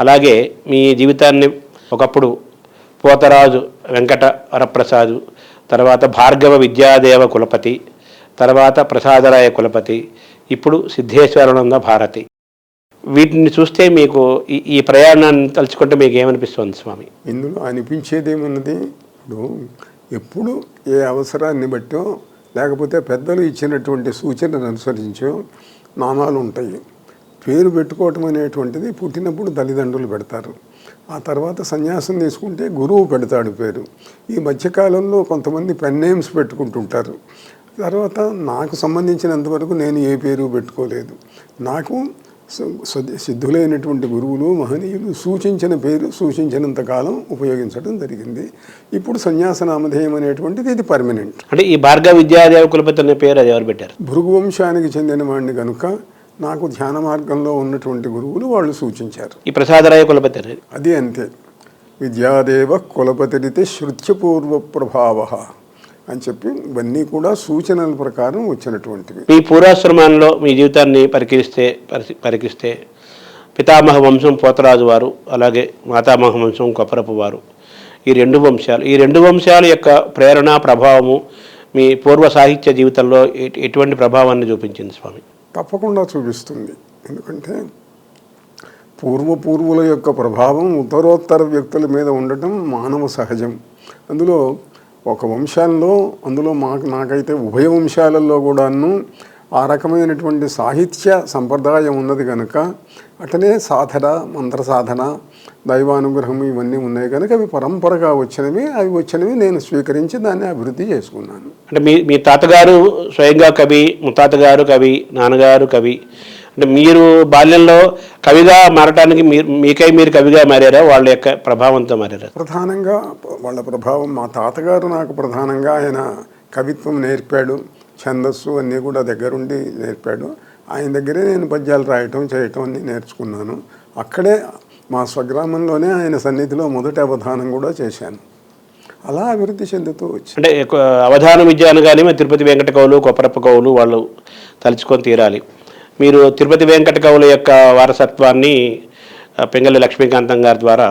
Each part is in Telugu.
అలాగే మీ జీవితాన్ని ఒకప్పుడు పోతరాజు వెంకట వరప్రసాదు, తర్వాత భార్గవ విద్యాదేవ కులపతి, తర్వాత ప్రసాదరాయ కులపతి, ఇప్పుడు సిద్ధేశ్వరానంద భారతి. వీటిని చూస్తే మీకు ఈ ప్రయాణాన్ని తలుచుకుంటే మీకు ఏమనిపిస్తుంది స్వామి? ఇందులో అనిపించేదేమన్నది, ఇప్పుడు ఎప్పుడు ఏ అవసరాన్ని బట్టో లేకపోతే పెద్దలు ఇచ్చినటువంటి సూచనను అనుసరించో నామాలు ఉంటాయి. పేరు పెట్టుకోవటం అనేటువంటిది పుట్టినప్పుడు తల్లిదండ్రులు పెడతారు. ఆ తర్వాత సన్యాసం తీసుకుంటే గురువు పెడతాడు పేరు. ఈ మధ్యకాలంలో కొంతమంది పెన్ నేమ్స్ పెట్టుకుంటుంటారు. తర్వాత నాకు సంబంధించినంతవరకు నేను ఏ పేరు పెట్టుకోలేదు. నాకు సిద్ధులైనటువంటి గురువులు మహనీయులు సూచించిన పేరు సూచించినంతకాలం ఉపయోగించడం జరిగింది. ఇప్పుడు సన్యాస నామధేయం అనేటువంటిది ఇది పర్మనెంట్. అంటే ఈ భార్గవ విద్యాదేవ కులపతి అనే పేరు అది ఎవరు పెట్టారు? భృగు వంశానికి చెందిన వాడిని కనుక నాకు ధ్యాన మార్గంలో ఉన్నటువంటి గురువులు వాళ్ళు సూచించారు. ఈ ప్రసాదరాయ కులపతి అది అంతే. విద్యాదేవ కులపతిరితే శృత్యపూర్వ ప్రభావ అని చెప్పి ఇవన్నీ కూడా సూచనల ప్రకారం వచ్చినటువంటివి. మీ పూర్వాశ్రమాల్లో మీ జీవితాన్ని పరికిస్తే పితామహ వంశం పోతరాజు వారు, అలాగే మాతామహ వంశం కొప్పరపు వారు, ఈ రెండు వంశాల యొక్క ప్రేరణ ప్రభావము మీ పూర్వ సాహిత్య జీవితంలో ఎటువంటి ప్రభావాన్ని చూపించింది స్వామి? తప్పకుండా చూపిస్తుంది. ఎందుకంటే పూర్వపూర్వుల యొక్క ప్రభావం ఉత్తరోత్తర వ్యక్తుల మీద ఉండటం మానవ సహజం. అందులో ఒక వంశాల్లో, అందులో నాకైతే ఉభయ వంశాలలో కూడాను ఆ రకమైనటువంటి సాహిత్య సంప్రదాయం ఉన్నది కనుక, అటనే సాధన, మంత్ర సాధన, దైవానుగ్రహం ఇవన్నీ ఉన్నాయి కనుక అవి పరంపరగా వచ్చినవి నేను స్వీకరించి దాన్ని అభివృద్ధి చేసుకున్నాను. అంటే మీ తాతగారు స్వయంగా కవి, ముత్తాతగారు కవి, నాన్నగారు కవి. అంటే మీరు బాల్యంలో కవిగా మారటానికి మీరు కవిగా మారారా, వాళ్ళ యొక్క ప్రభావంతో మారారా? ప్రధానంగా వాళ్ళ ప్రభావం. మా తాతగారు నాకు ప్రధానంగా ఆయన కవిత్వం నేర్పాడు, ఛందస్సు అన్నీ కూడా దగ్గరుండి నేర్పాడు. ఆయన దగ్గరే నేను పద్యాలు రాయటం చేయటం అన్నీ నేర్చుకున్నాను. అక్కడే మా స్వగ్రామంలోనే ఆయన సన్నిధిలో మొదటి అవధానం కూడా చేశాను. అలా అభివృద్ధి చెందుతూ వచ్చి, అంటే అవధాన విద్య అనగానే తిరుపతి వెంకట కవులు, కొప్పరప్ప కవులు వాళ్ళు తలుచుకొని తీరాలి. మీరు తిరుపతి వెంకట కవుల యొక్క వారసత్వాన్ని పెంగళి లక్ష్మీకాంతం గారి ద్వారా,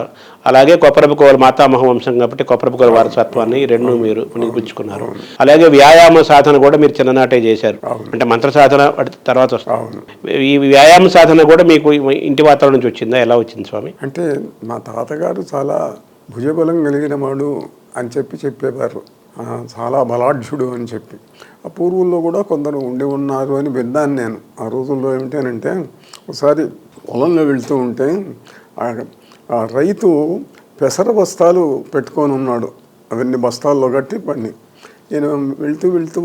అలాగే కొప్పరప్ప కవుల మాతామహ వంశం కాబట్టి కొప్పరప్ప కవుల వారసత్వాన్ని రెండు మీరు పుణికిపుచ్చుకున్నారు. అలాగే వ్యాయామ సాధన కూడా మీరు చిన్ననాటే చేశారు. అంటే మంత్ర సాధన తర్వాత వస్తుంది. ఈ వ్యాయామ సాధన కూడా మీకు ఇంటి వాతావరణం నుంచి వచ్చిందా? ఎలా వచ్చింది స్వామి? అంటే మా తాతగారు చాలా భుజబలం కలిగిన వాడు అని చెప్పేవారు. చాలా బలాఢ్యుడు అని చెప్పి. ఆ పూర్వుల్లో కూడా కొందరు ఉన్నారు అని విన్నాను నేను. ఆ రోజుల్లో ఏమిటనంటే, ఒకసారి పొలంలో వెళ్తూ ఉంటే ఆ రైతు పెసర బస్తాలు పెట్టుకొని ఉన్నాడు. అవన్నీ బస్తాల్లో కట్టి పండి. నేను వెళ్తూ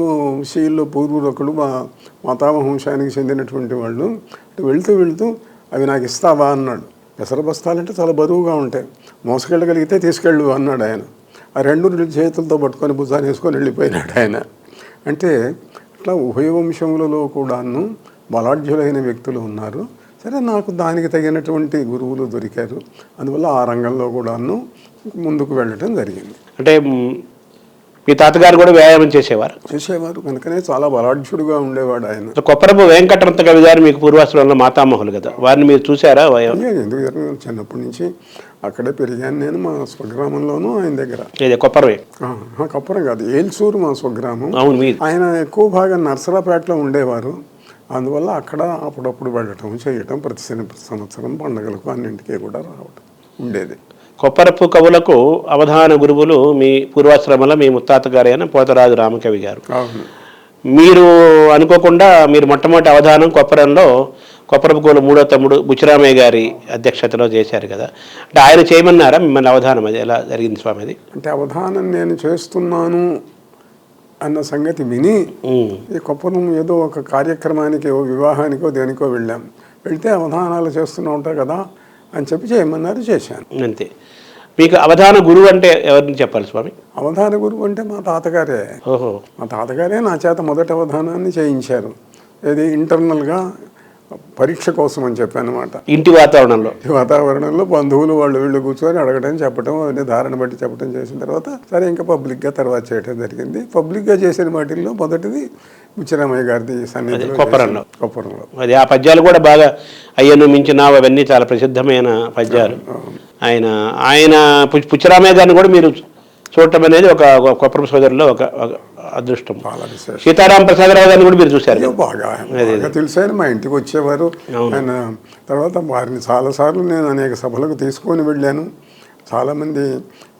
శీల్లో పూర్వులు ఒకడు మా మాతామహ వంశానికి చెందినటువంటి వాళ్ళు వెళ్తూ అవి నాకు ఇస్తావా అన్నాడు. పెసర బస్తాలంటే చాలా బరువుగా ఉంటాయి, మోసకెళ్ళగలిగితే తీసుకెళ్ళు అన్నాడు ఆయన. ఆ రెండు చేతులతో పట్టుకొని భుజాన్ని వేసుకొని వెళ్ళిపోయినాడు ఆయన. అంటే అట్లా ఉభయ వంశములలో కూడాను బలాఢ్యులైన వ్యక్తులు ఉన్నారు. సరే, నాకు దానికి తగినటువంటి గురువులు దొరికారు. అందువల్ల ఆ రంగంలో కూడాను ముందుకు వెళ్ళటం జరిగింది. అంటే మీ తాతగారు కూడా వ్యాయామం చేసేవారు కనుకనే చాలా బలాఢ్యుడుగా ఉండేవాడు ఆయన. కొప్పరపు వెంకటరత్న కవి గారు మీకు పూర్వాశ్రమంలో మాతామహులు కదా, వారిని మీరు చూసారా? ఎందుకు జరగదు, చిన్నప్పటి నుంచి అక్కడే పెరిగాను నేను. మా స్వగ్రామంలోనూ ఆయన దగ్గర. కొప్పరం కాదు, ఏల్చూరు మా స్వగ్రామం. ఆయన ఎక్కువ భాగం నర్సరాపేటలో ఉండేవారు. అందువల్ల అక్కడ అప్పుడప్పుడు వెళ్ళటం చేయటం, ప్రతి సంవత్సరం పండుగలకు అన్నింటికీ కూడా రావటం ఉండేది. కొప్పరపు కవులకు అవధాన గురువులు మీ పూర్వాశ్రమంలో మీ ముత్తాత గారైన పోతరాజు రామకవి గారు. మీరు అనుకోకుండా మీరు మొట్టమొదటి అవధానం కొప్పరంలో కొప్పరపు కవులు మూడో తమ్ముడు బుచ్చిరామయ్య గారి అధ్యక్షతలో చేశారు కదా. అంటే ఆయన చేయమన్నారా మిమ్మల్ని అవధానం? అది ఎలా జరిగింది స్వామి? అది అంటే అవధానం నేను చేస్తున్నాను అన్న సంగతి విని ఈ కొప్పరం ఏదో ఒక కార్యక్రమానికి, వివాహానికో దేనికో వెళ్తే అవధానాలు చేస్తూనే ఉంటారు కదా అని చెప్పి చేయమన్నారు, చేశాను అంతే. మీకు అవధాన గురువు అంటే ఎవరిని చెప్పాలి స్వామి? అవధాన గురువు అంటే మా తాతగారే. మా తాతగారే నా చేత మొదటి అవధానాన్ని చేయించారు. ఇది ఇంటర్నల్గా పరీక్ష కోసం అని చెప్పానమాట. ఇంటి వాతావరణంలో ఈ వాతావరణంలో బంధువులు వాళ్ళు వీళ్ళు కూర్చొని అడగడం, చెప్పడం, అవన్నీ ధారణ బట్టి చెప్పడం చేసిన తర్వాత సరే ఇంకా పబ్లిక్గా తర్వాత చేయడం జరిగింది. పబ్లిక్గా చేసిన వాటిల్లో మొదటిది బుచ్చిరామయ్య గారిది సన్నిధిలో కొప్పరంలో. అది ఆ పద్యాలు కూడా బాగా అయ్యను మించినావు అవన్నీ చాలా ప్రసిద్ధమైన పద్యాలు. ఆయన పుచ్చిరామయ్య గారిని కూడా మీరు చూడటం అనేది ఒక కొప్పరం సోదరులో ఒక అదృష్టం. సీతారాం ప్రసాదరావు గారిని కూడా మీరు చూశారు. బాగా తెలుసు, ఆయన మా ఇంటికి వచ్చేవారు. ఆయన తర్వాత వారిని చాలాసార్లు నేను అనేక సభలకు తీసుకొని వెళ్ళాను. చాలామంది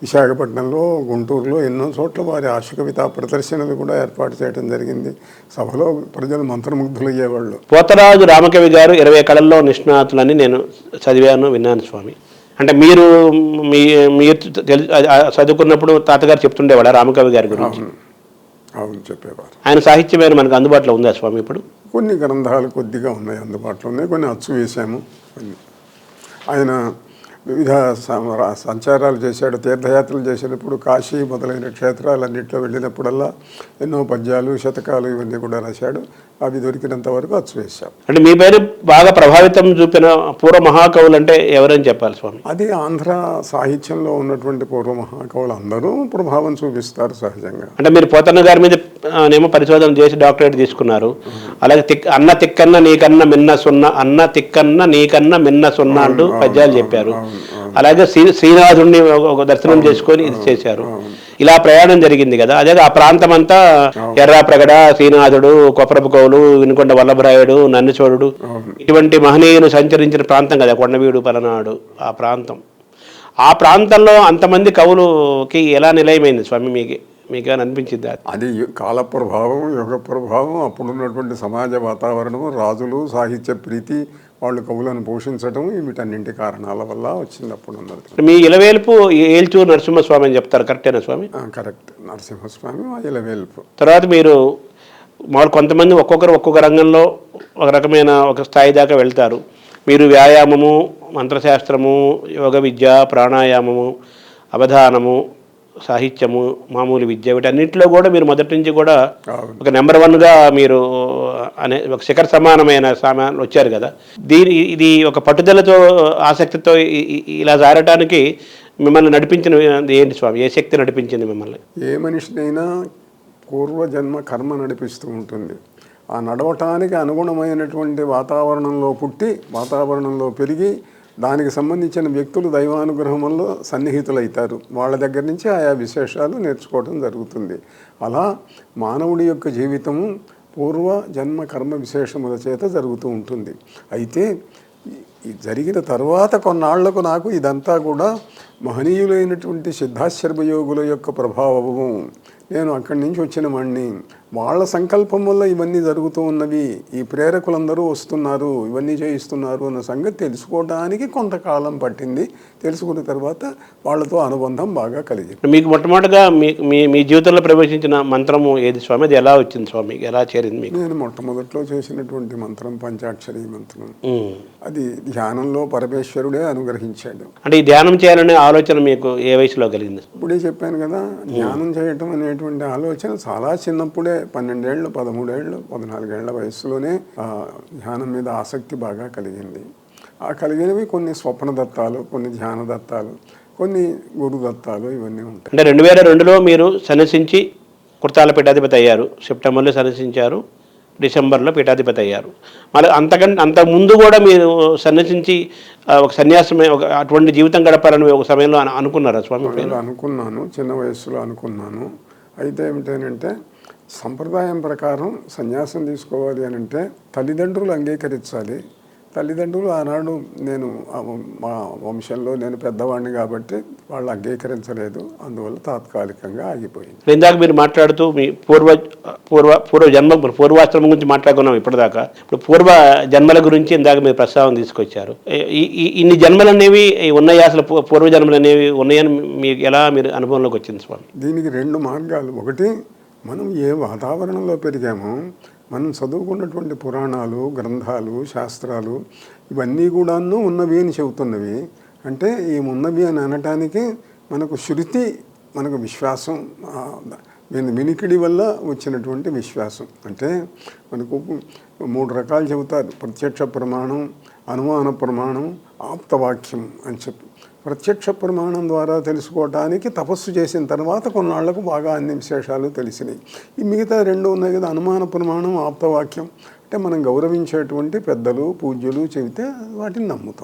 విశాఖపట్నంలో, గుంటూరులో ఎన్నో చోట్ల వారి ఆశుకవితా ప్రదర్శనలు కూడా ఏర్పాటు చేయడం జరిగింది. సభలో ప్రజలు మంత్రముగ్ధులయ్యేవాళ్ళు. పోతరాజు రామకవి గారు 20 కళల్లో నిష్ణాతులని నేను చదివాను, విన్నాను స్వామి. అంటే మీరు చదువుకున్నప్పుడు తాతగారు చెప్తుండేవాడు రామకవి గారి గురించి? అవును, చెప్పేవారు. ఆయన సాహిత్యమైన మనకు అందుబాటులో ఉందా స్వామి ఇప్పుడు? కొన్ని గ్రంథాలు కొద్దిగా ఉన్నాయి, అందుబాటులో ఉన్నాయి. కొన్ని అచ్చు వేసాము. ఆయన వివిధ సంచారాలు చేశాడు, తీర్థయాత్రలు చేసినప్పుడు కాశీ మొదలైన క్షేత్రాలన్నింటిలో వెళ్ళినప్పుడల్లా ఎన్నో పద్యాలు, శతకాలు ఇవన్నీ కూడా రాశాడు. అవి దొరికినంత వరకు అచ్చు వేశాం. అంటే మీ పైన బాగా ప్రభావితం చూపిన పూర్వ మహాకవులు అంటే ఎవరని చెప్పాలి స్వామి? అది ఆంధ్ర సాహిత్యంలో ఉన్నటువంటి పూర్వ మహాకవులు అందరూ ప్రభావం చూపిస్తారు సహజంగా. అంటే మీరు పోతన్న గారి మీద ఏమో పరిశోధన చేసి డాక్టరేట్ తీసుకున్నారు. అలాగే అన్న తిక్కన్న నీకన్నా మిన్న సున్నా, అన్న తిక్కన్న నీకన్నా మిన్న సున్నా అంటూ పద్యాలు చెప్పారు. అలాగే శ్రీనాథుడిని ఒక దర్శనం చేసుకొని ఇది చేశారు. ఇలా ప్రయాణం జరిగింది కదా. అదే ఆ ప్రాంతం అంతా ఎర్రాప్రగడ, శ్రీనాథుడు, కొప్పరపు కవులు, వినుకొండ వల్లభరాయుడు, నన్నిచోడుడు ఇటువంటి మహనీయులు సంచరించిన ప్రాంతం కదా కొండవీడు, పలనాడు. ఆ ప్రాంతంలో అంతమంది కవులకి ఎలా నిలయమైంది స్వామి? మీకేమైనా అనిపించింది? అది కాల ప్రభావం, యుగ ప్రభావం, అప్పుడున్నటువంటి సమాజ వాతావరణం, రాజులు, సాహిత్య ప్రీతి, వాళ్ళు కవులను పోషించడం, వీటన్నింటి కారణాల వల్ల వచ్చింది అప్పుడు ఉన్నది. మీ ఇలవేల్పు ఏల్చూరు నరసింహస్వామి అని చెప్తారు, కరెక్టేనా స్వామి? కరెక్ట్, నరసింహస్వామి ఇలవేల్పు. తర్వాత మీరు కొంతమంది ఒక్కొక్క రంగంలో ఒక రకమైన ఒక స్థాయి దాకా వెళ్తారు. మీరు వ్యాయామము, మంత్రశాస్త్రము, యోగ విద్య, ప్రాణాయామము, అవధానము, సాహిత్యము, మామూలు విద్య, వీటన్నింటిలో కూడా మీరు మొదటి నుంచి కూడా ఒక నెంబర్ 1గా మీరు ఒక శిఖర సమానమైన సామాన్లు వచ్చారు కదా. ఇది ఒక పట్టుదలతో, ఆసక్తితో ఇలా జారటానికి మిమ్మల్ని నడిపించిన ఏంటి స్వామి? ఏ శక్తి నడిపించింది మిమ్మల్ని? ఏ మనిషినైనా పూర్వజన్మ కర్మ నడిపిస్తూ ఉంటుంది. ఆ నడవటానికి అనుగుణమైనటువంటి వాతావరణంలో పుట్టి, వాతావరణంలో పెరిగి, దానికి సంబంధించిన వ్యక్తులు దైవానుగ్రహం వల్ల సన్నిహితులవుతారు. వాళ్ళ దగ్గర నుంచి ఆయా విశేషాలు నేర్చుకోవడం జరుగుతుంది. అలా మానవుడి యొక్క జీవితము పూర్వ జన్మ కర్మ విశేషముల చేత జరుగుతూ ఉంటుంది. అయితే జరిగిన తర్వాత కొన్నాళ్లకు నాకు ఇదంతా కూడా మహనీయులైనటువంటి సిద్ధాశ్రమయోగుల యొక్క ప్రభావము, నేను అక్కడి నుంచి వచ్చిన వాడిని, వాళ్ళ సంకల్పం వల్ల ఇవన్నీ జరుగుతూ ఉన్నవి, ఈ ప్రేరకులందరూ వస్తున్నారు, ఇవన్నీ చేయిస్తున్నారు అన్న సంగతి తెలుసుకోవడానికి కొంతకాలం పట్టింది. తెలుసుకున్న తర్వాత వాళ్ళతో అనుబంధం బాగా కలిగింది. మీకు మొట్టమొదటిగా మీ జీవితంలో ప్రవేశించిన మంత్రము ఏది స్వామి? అది ఎలా వచ్చింది స్వామి? ఎలా చేరింది మీకు? నేను మొట్టమొదట్లో చేసినటువంటి మంత్రం పంచాక్షరి మంత్రం. అది ధ్యానంలో పరమేశ్వరుడే అనుగ్రహించాడు. అంటే ఈ ధ్యానం చేయాలనే ఆలోచన మీకు ఏ వయసులో కలిగింది? ఇప్పుడే చెప్పాను కదా, ధ్యానం చేయటం అనేటువంటి ఆలోచన చాలా చిన్నప్పుడే, 12 ఏళ్ళు, 13 ఏళ్ళు, 14 ఏళ్ల వయసులోనే ధ్యానం మీద ఆసక్తి బాగా కలిగింది. ఆ కలిగినవి కొన్ని స్వప్నదత్తాలు, కొన్ని ధ్యానదత్తాలు, కొన్ని గురుదత్తాలు, ఇవన్నీ ఉంటాయి. అంటే 2002లో మీరు సన్యసించి కుర్తాల పీఠాధిపతి అయ్యారు. సెప్టెంబర్లో సన్యసించారు, డిసెంబర్లో పీఠాధిపతి అయ్యారు. మళ్ళీ అంత ముందు కూడా మీరు సన్యసించి ఒక సన్యాసమే, ఒక అటువంటి జీవితం గడపాలని ఒక సమయంలో అనుకున్నారా స్వామి? అనుకున్నాను, చిన్న వయసులో అనుకున్నాను. అయితే ఏమిటంటే సంప్రదాయం ప్రకారం సన్యాసం తీసుకోవాలి అని అంటే తల్లిదండ్రులు అంగీకరించాలి. తల్లిదండ్రులు ఆనాడు, నేను మా వంశంలో నేను పెద్దవాడిని కాబట్టి వాళ్ళు అంగీకరించలేదు. అందువల్ల తాత్కాలికంగా ఆగిపోయింది. ఇందాక మీరు మాట్లాడుతూ మీ పూర్వాశ్రమం గురించి మాట్లాడుకున్నాం ఇప్పటిదాకా. ఇప్పుడు పూర్వ జన్మల గురించి ఇందాక మీరు ప్రస్తావన తీసుకొచ్చారు. ఇన్ని జన్మలు అనేవి ఉన్నాయి, అసలు పూర్వ జన్మలు అనేవి ఉన్నాయని మీకు ఎలా మీరు అనుభవంలోకి వచ్చింది స్వామి? దీనికి 2 మార్గాలు. ఒకటి, మనం ఏ వాతావరణంలో పెరిగామో, మనం చదువుకున్నటువంటి పురాణాలు, గ్రంథాలు, శాస్త్రాలు ఇవన్నీ కూడాను ఉన్నవి అని చెబుతున్నవి. అంటే ఈ ఉన్నవి అని అనటానికి మనకు శృతి, మనకు విశ్వాసం, వినికిడి వల్ల వచ్చినటువంటి విశ్వాసం. అంటే మనకు 3 రకాలు చెబుతారు: ప్రత్యక్ష ప్రమాణం, అనుమాన ప్రమాణం, ఆప్తవాక్యం అని చెప్పి. ప్రత్యక్ష ప్రమాణం ద్వారా తెలుసుకోవటానికి తపస్సు చేసిన తర్వాత కొన్నాళ్లకు బాగా అన్ని విశేషాలు తెలిసినాయి. ఈ మిగతా 2 ఉన్నాయి కదా, అనుమాన ప్రమాణం, ఆప్తవాక్యం. అంటే మనం గౌరవించేటువంటి పెద్దలు, పూజ్యులు చెబితే వాటిని నమ్ముతాం.